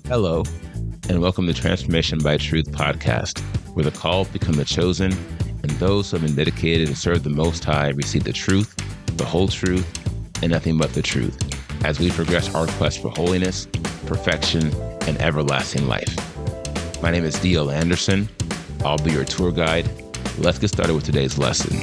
Hello, and welcome to Transformation by Truth podcast, where the called become the chosen, and those who have been dedicated to serve the Most High receive the truth, the whole truth, and nothing but the truth, as we progress our quest for holiness, perfection, and everlasting life. My name is D.L. Anderson. I'll be your tour guide. Let's get started with today's lesson.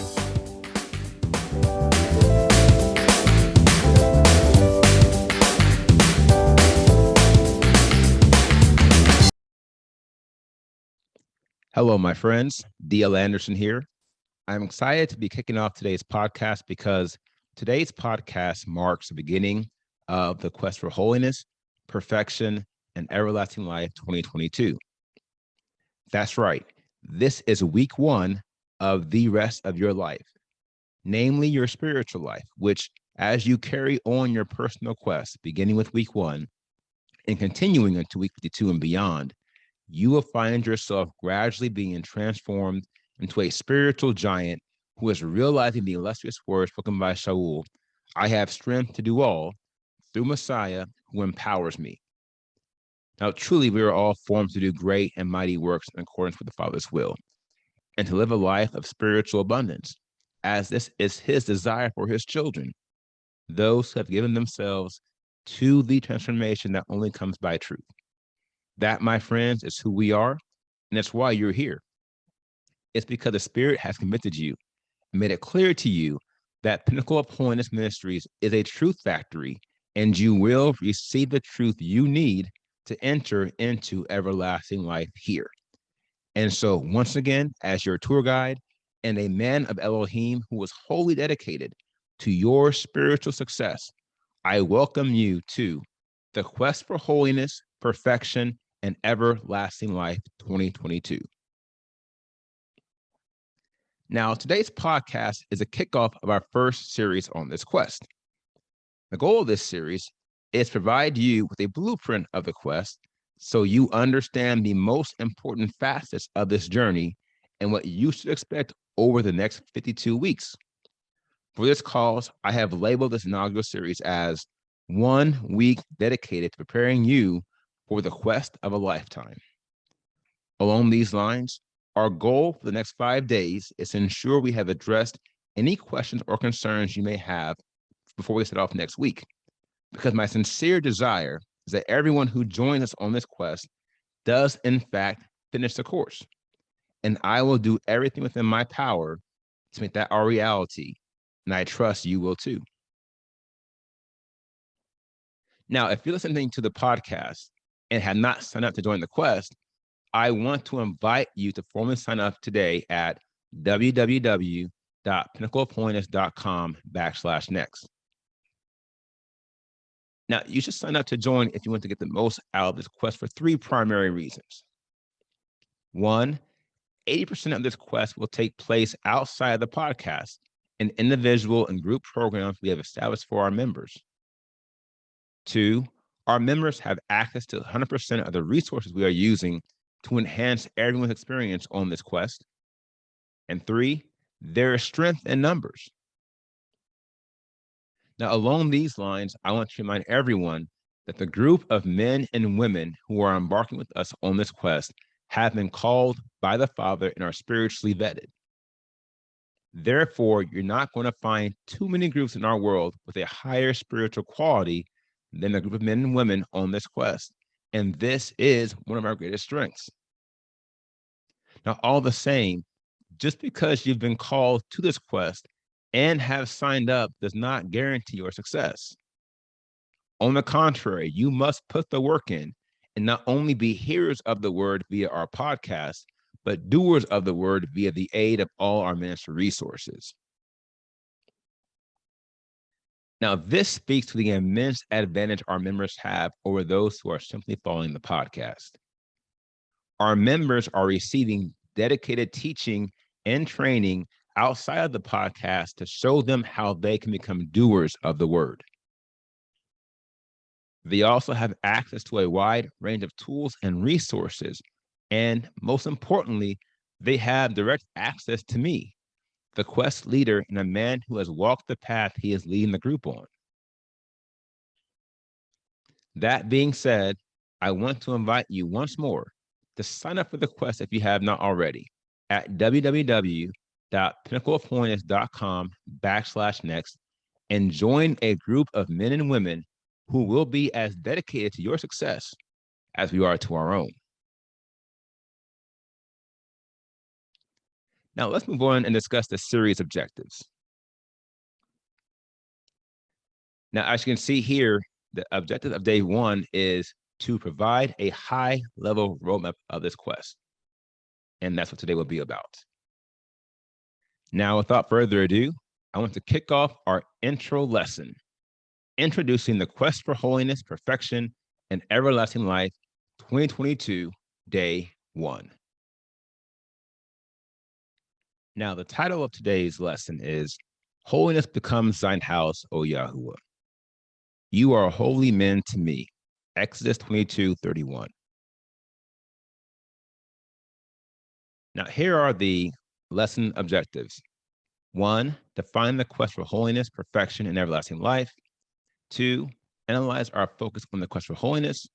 Hello, my friends. D.L. Anderson here. I'm excited to be kicking off today's podcast because today's podcast marks the beginning of the quest for holiness, perfection, and everlasting life 2022. That's right. This is week one of the rest of your life, namely your spiritual life, which as you carry on your personal quest, beginning with week one and continuing into week 52 and beyond, you will find yourself gradually being transformed into a spiritual giant who is realizing the illustrious words spoken by Shaul, "I have strength to do all through Messiah who empowers me." Now, truly, we are all formed to do great and mighty works in accordance with the Father's will, and to live a life of spiritual abundance, as this is his desire for his children, those who have given themselves to the transformation that only comes by truth. That, my friends, is who we are, and that's why you're here. It's because the Spirit has convicted you and made it clear to you that Pinnacle of Holiness Ministries is a truth factory, and you will receive the truth you need to enter into everlasting life here. And so, once again, as your tour guide and a man of Elohim who is wholly dedicated to your spiritual success, I welcome you to the Quest for Holiness, Perfection, and Everlasting Life 2022. Now, today's podcast is a kickoff of our first series on this quest. The goal of this series is to provide you with a blueprint of the quest so you understand the most important facets of this journey and what you should expect over the next 52 weeks. For this cause, I have labeled this inaugural series as 1 week dedicated to preparing you for the quest of a lifetime. Along these lines, our goal for the next 5 days is to ensure we have addressed any questions or concerns you may have before we set off next week, because my sincere desire is that everyone who joins us on this quest does, in fact, finish the course. And I will do everything within my power to make that our reality, and I trust you will too. Now, if you're listening to the podcast and have not signed up to join the quest, I want to invite you to formally sign up today at www.pinnacleofholiness.com/next. Now, you should sign up to join if you want to get the most out of this quest for 3 primary reasons. 1, 80% of this quest will take place outside of the podcast in individual and group programs we have established for our members. 2, our members have access to 100% of the resources we are using to enhance everyone's experience on this quest. And 3, there is strength in numbers. Now, along these lines, I want to remind everyone that the group of men and women who are embarking with us on this quest have been called by the Father and are spiritually vetted. Therefore, you're not going to find too many groups in our world with a higher spiritual quality than the group of men and women on this quest. And this is one of our greatest strengths. Now, all the same, just because you've been called to this quest and have signed up does not guarantee your success. On the contrary, you must put the work in and not only be hearers of the word via our podcast, but doers of the word via the aid of all our ministry resources. Now, this speaks to the immense advantage our members have over those who are simply following the podcast. Our members are receiving dedicated teaching and training outside of the podcast to show them how they can become doers of the word. They also have access to a wide range of tools and resources. And most importantly, they have direct access to me, the quest leader, and a man who has walked the path he is leading the group on. That being said, I want to invite you once more to sign up for the quest if you have not already at www.pinnacleofholiness.com/next and join a group of men and women who will be as dedicated to your success as we are to our own. Now let's move on and discuss the series objectives. Now, as you can see here, the objective of day one is to provide a high-level roadmap of this quest. And that's what today will be about. Now, without further ado, I want to kick off our intro lesson, introducing the Quest for Holiness, Perfection, and Everlasting Life 2022, Day 1. Now, the title of today's lesson is Holiness Becomes Thine House, O Yahuwah. You are holy men to me, Exodus 22:31. Now, here are the lesson objectives. 1, define the quest for holiness, perfection, and everlasting life. 2, analyze our focus on the quest for holiness.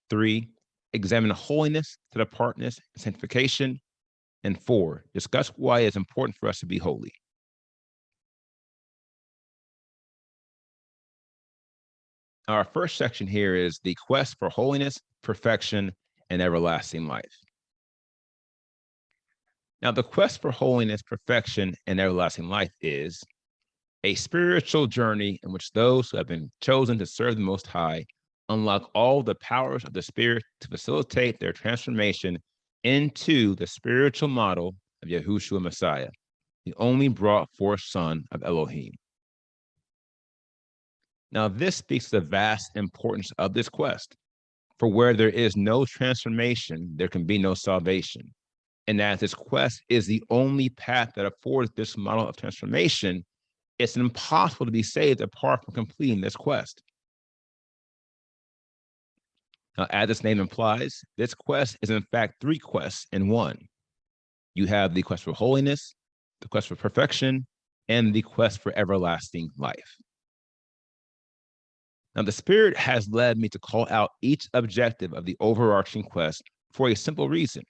3, examine holiness, set-apartness, and sanctification. And 4, discuss why it's important for us to be holy. Our first section here is the quest for holiness, perfection, and everlasting life. Now, the quest for holiness, perfection, and everlasting life is a spiritual journey in which those who have been chosen to serve the Most High unlock all the powers of the Spirit to facilitate their transformation into the spiritual model of Yahushua Messiah, the only brought forth Son of Elohim. Now, this speaks to the vast importance of this quest, for where there is no transformation, there can be no salvation. And as this quest is the only path that affords this model of transformation, it's impossible to be saved apart from completing this quest. Now, as its name implies, this quest is in fact 3 quests in one. You have the quest for holiness, the quest for perfection, and the quest for everlasting life. Now, the Spirit has led me to call out each objective of the overarching quest for a simple reason.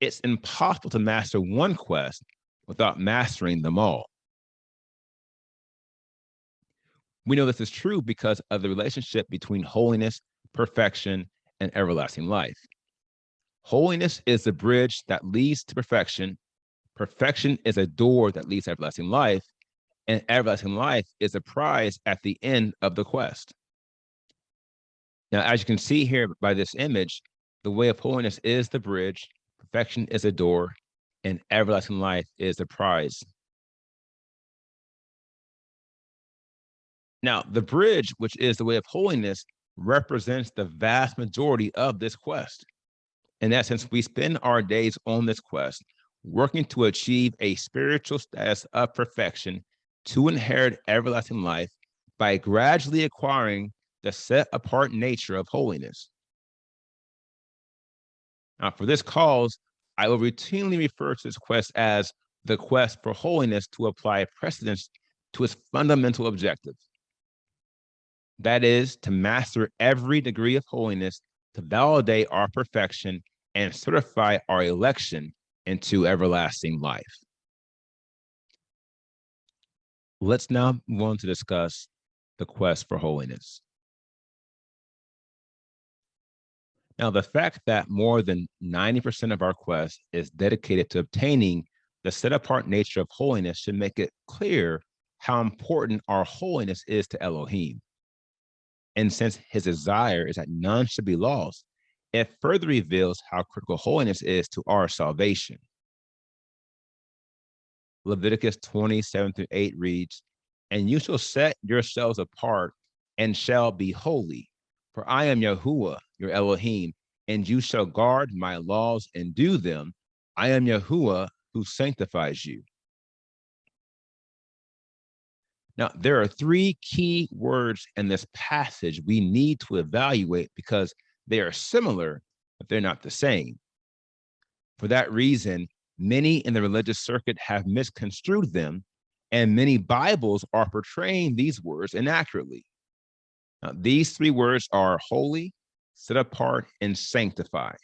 It's impossible to master one quest without mastering them all. We know this is true because of the relationship between holiness, perfection, and everlasting life. Holiness is the bridge that leads to perfection. Perfection is a door that leads to everlasting life. And everlasting life is a prize at the end of the quest. Now, as you can see here by this image, the way of holiness is the bridge, perfection is a door, and everlasting life is the prize. Now, the bridge, which is the way of holiness, represents the vast majority of this quest. In that sense, we spend our days on this quest, working to achieve a spiritual status of perfection to inherit everlasting life by gradually acquiring the set-apart nature of holiness. Now, for this cause, I will routinely refer to this quest as the quest for holiness to apply precedence to its fundamental objective. That is, to master every degree of holiness, to validate our perfection, and certify our election into everlasting life. Let's now move on to discuss the quest for holiness. Now, the fact that more than 90% of our quest is dedicated to obtaining the set-apart nature of holiness should make it clear how important our holiness is to Elohim. And since his desire is that none should be lost, it further reveals how critical holiness is to our salvation. Leviticus 27-8 reads, "And you shall set yourselves apart and shall be holy, for I am Yahuwah, your Elohim, and you shall guard my laws and do them. I am Yahuwah who sanctifies you." Now, there are 3 key words in this passage we need to evaluate because they are similar, but they're not the same. For that reason, many in the religious circuit have misconstrued them, and many Bibles are portraying these words inaccurately. Now, these three words are holy, set apart, and sanctify.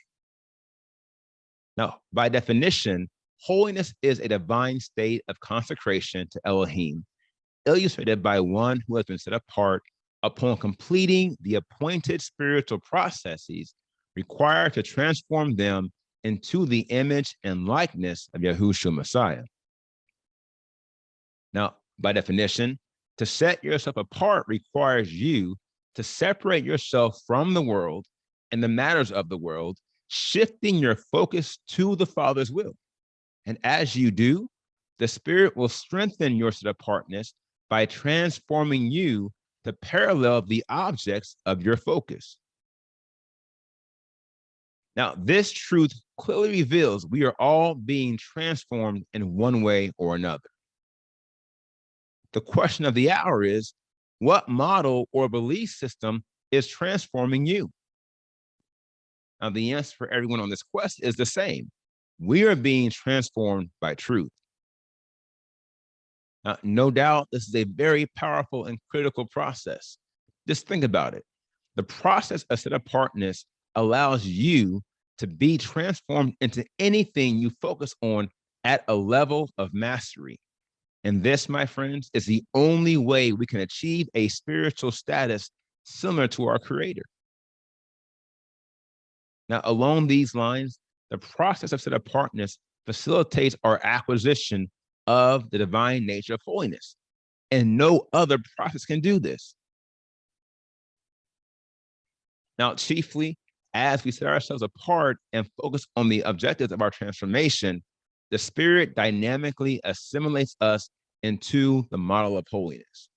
Now, by definition, holiness is a divine state of consecration to Elohim, illustrated by one who has been set apart upon completing the appointed spiritual processes required to transform them into the image and likeness of Yahushua Messiah. Now, by definition, to set yourself apart requires you to separate yourself from the world and the matters of the world, shifting your focus to the Father's will. And as you do, the Spirit will strengthen your set apartness by transforming you to parallel the objects of your focus. Now, this truth clearly reveals we are all being transformed in one way or another. The question of the hour is, what model or belief system is transforming you? Now, the answer for everyone on this quest is the same. We are being transformed by truth. Now, no doubt, this is a very powerful and critical process. Just think about it. The process of set apartness allows you to be transformed into anything you focus on at a level of mastery. And this, my friends, is the only way we can achieve a spiritual status similar to our Creator. Now, along these lines, the process of set apartness facilitates our acquisition of the divine nature of holiness, and no other process can do this. Now, chiefly, as we set ourselves apart and focus on the objectives of our transformation, the Spirit dynamically assimilates us into the model of holiness.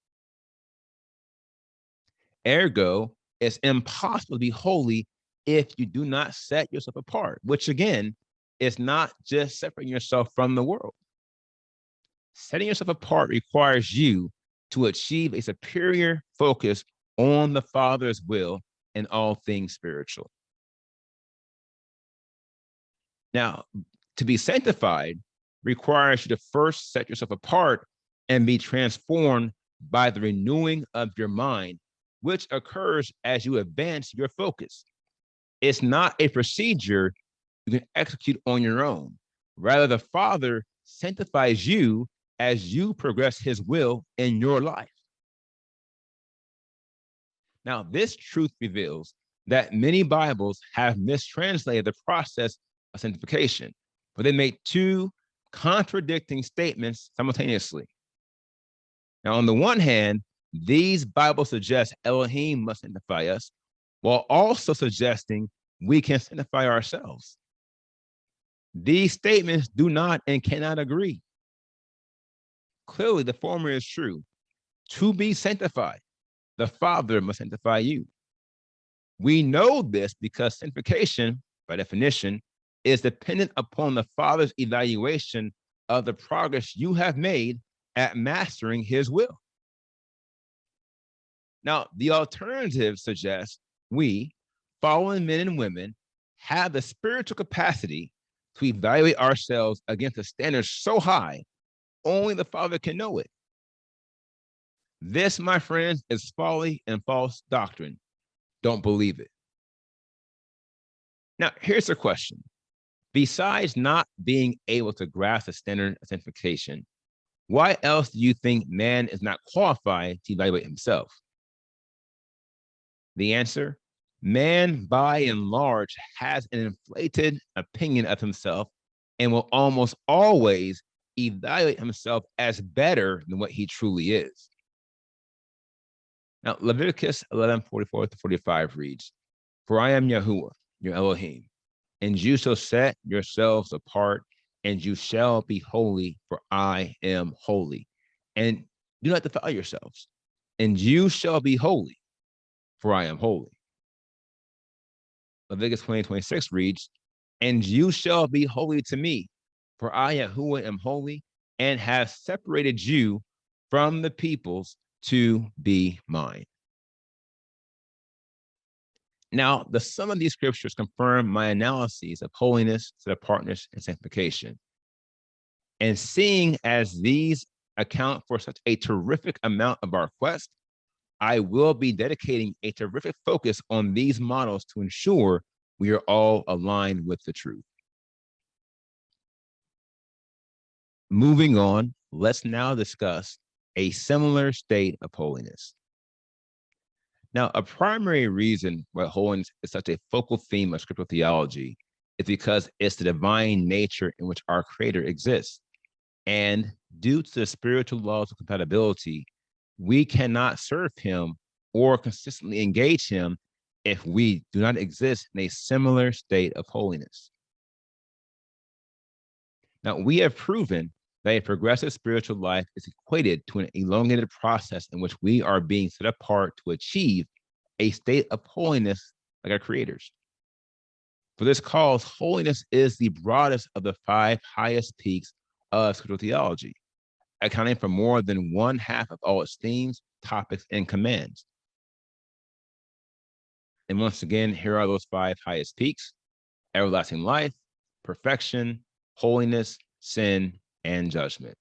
Ergo, it's impossible to be holy if you do not set yourself apart, which again is not just separating yourself from the world. Setting yourself apart requires you to achieve a superior focus on the Father's will in all things spiritual. Now, to be sanctified requires you to first set yourself apart and be transformed by the renewing of your mind, which occurs as you advance your focus. It's not a procedure you can execute on your own. Rather, the Father sanctifies you as you progress his will in your life. Now, this truth reveals that many Bibles have mistranslated the process of sanctification, but they make two contradicting statements simultaneously. Now, on the one hand, these Bibles suggest Elohim must sanctify us, while also suggesting we can sanctify ourselves. These statements do not and cannot agree. Clearly, the former is true. To be sanctified, the Father must sanctify you. We know this because sanctification, by definition, is dependent upon the Father's evaluation of the progress you have made at mastering his will. Now, the alternative suggests we, fallen men and women, have the spiritual capacity to evaluate ourselves against a standard so high, only the Father can know it. This, my friends, is folly and false doctrine. Don't believe it. Now, here's a question. Besides not being able to grasp the standard of sanctification, why else do you think man is not qualified to evaluate himself? The answer, man by and large has an inflated opinion of himself and will almost always evaluate himself as better than what he truly is. Now, Leviticus 11:44-45 reads, "For I am Yahuwah, your Elohim, and you shall set yourselves apart, and you shall be holy, for I am holy. And do not defile yourselves, and you shall be holy, for I am holy." Leviticus 20:26 reads, "And you shall be holy to me, for I, Yahuwah, am holy, and have separated you from the peoples to be mine." Now, the sum of these scriptures confirm my analyses of holiness, set-apartness, and sanctification. And seeing as these account for such a terrific amount of our quest, I will be dedicating a terrific focus on these models to ensure we are all aligned with the truth. Moving on, let's now discuss a similar state of holiness. Now, a primary reason why holiness is such a focal theme of scriptural theology is because it's the divine nature in which our Creator exists. And due to the spiritual laws of compatibility, we cannot serve Him or consistently engage Him if we do not exist in a similar state of holiness. Now, we have proven that a progressive spiritual life is equated to an elongated process in which we are being set apart to achieve a state of holiness like our creators. For this cause, holiness is the broadest of the 5 highest peaks of scriptural theology, accounting for more than 1/2 of all its themes, topics, and commands. And once again, here are those 5 highest peaks: everlasting life, perfection, holiness, sin, and judgment.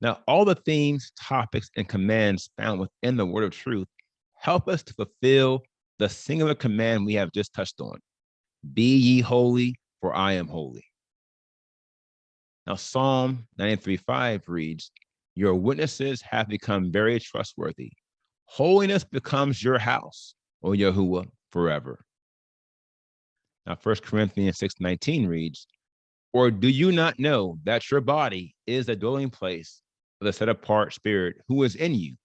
Now, all the themes, topics, and commands found within the word of truth help us to fulfill the singular command we have just touched on: be ye holy, for I am holy. Now, Psalm 93:5 reads, your witnesses have become very trustworthy. Holiness becomes your house, O Yahuwah, forever. Now, 1 Corinthians 6:19 reads, or do you not know that your body is the dwelling place of the set-apart Spirit who is in you,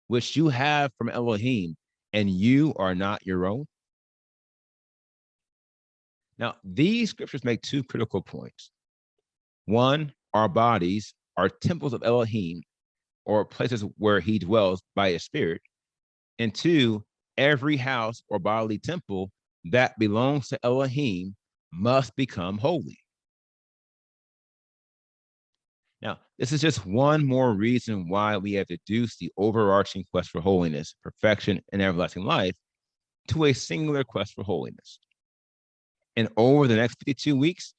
which you have from Elohim, and you are not your own? Now, these scriptures make 2 critical points. One, our bodies are temples of Elohim, or places where He dwells by His Spirit. And 2, every house or bodily temple that belongs to Elohim must become holy. Now, this is just one more reason why we have reduced the overarching quest for holiness, perfection, and everlasting life to a singular quest for holiness. And over the next 52 weeks,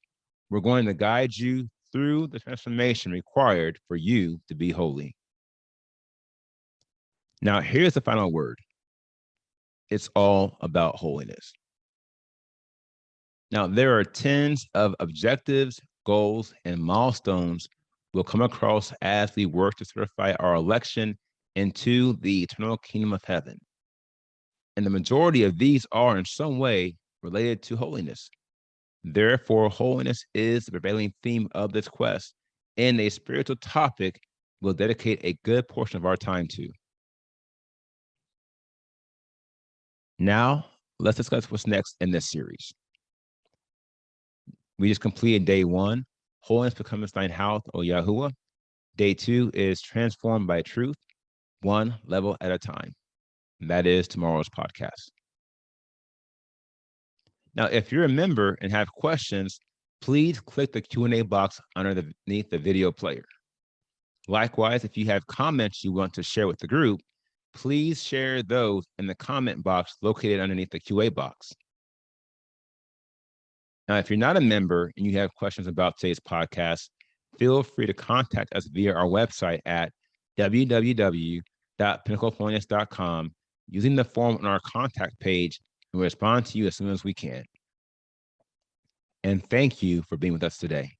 we're going to guide you through the transformation required for you to be holy. Now, here's the final word. It's all about holiness. Now, there are tens of objectives, goals, and milestones we'll come across as we work to certify our election into the eternal kingdom of heaven. And the majority of these are in some way related to holiness. Therefore, holiness is the prevailing theme of this quest, and a spiritual topic we'll dedicate a good portion of our time to. Now, let's discuss what's next in this series. We just completed day 1, holiness becomes thine house, O Yahuwah. Day 2 is transformed by truth, 1 level at a time. And that is tomorrow's podcast. Now, if you're a member and have questions, please click the Q&A box underneath the video player. Likewise, if you have comments you want to share with the group, please share those in the comment box located underneath the QA box. Now, if you're not a member and you have questions about today's podcast, feel free to contact us via our website at www.pinnacleholiness.com using the form on our contact page, and we'll respond to you as soon as we can. And thank you for being with us today.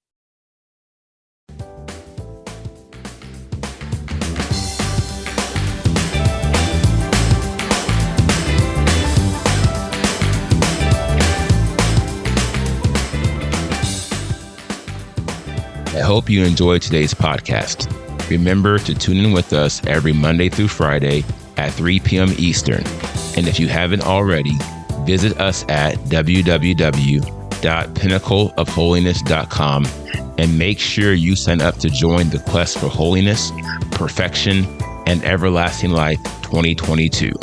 I hope you enjoyed today's podcast. Remember to tune in with us every Monday through Friday at 3 p.m. Eastern. And if you haven't already, visit us at www.pinnacleofholiness.com and make sure you sign up to join the quest for holiness, perfection, and everlasting life 2022.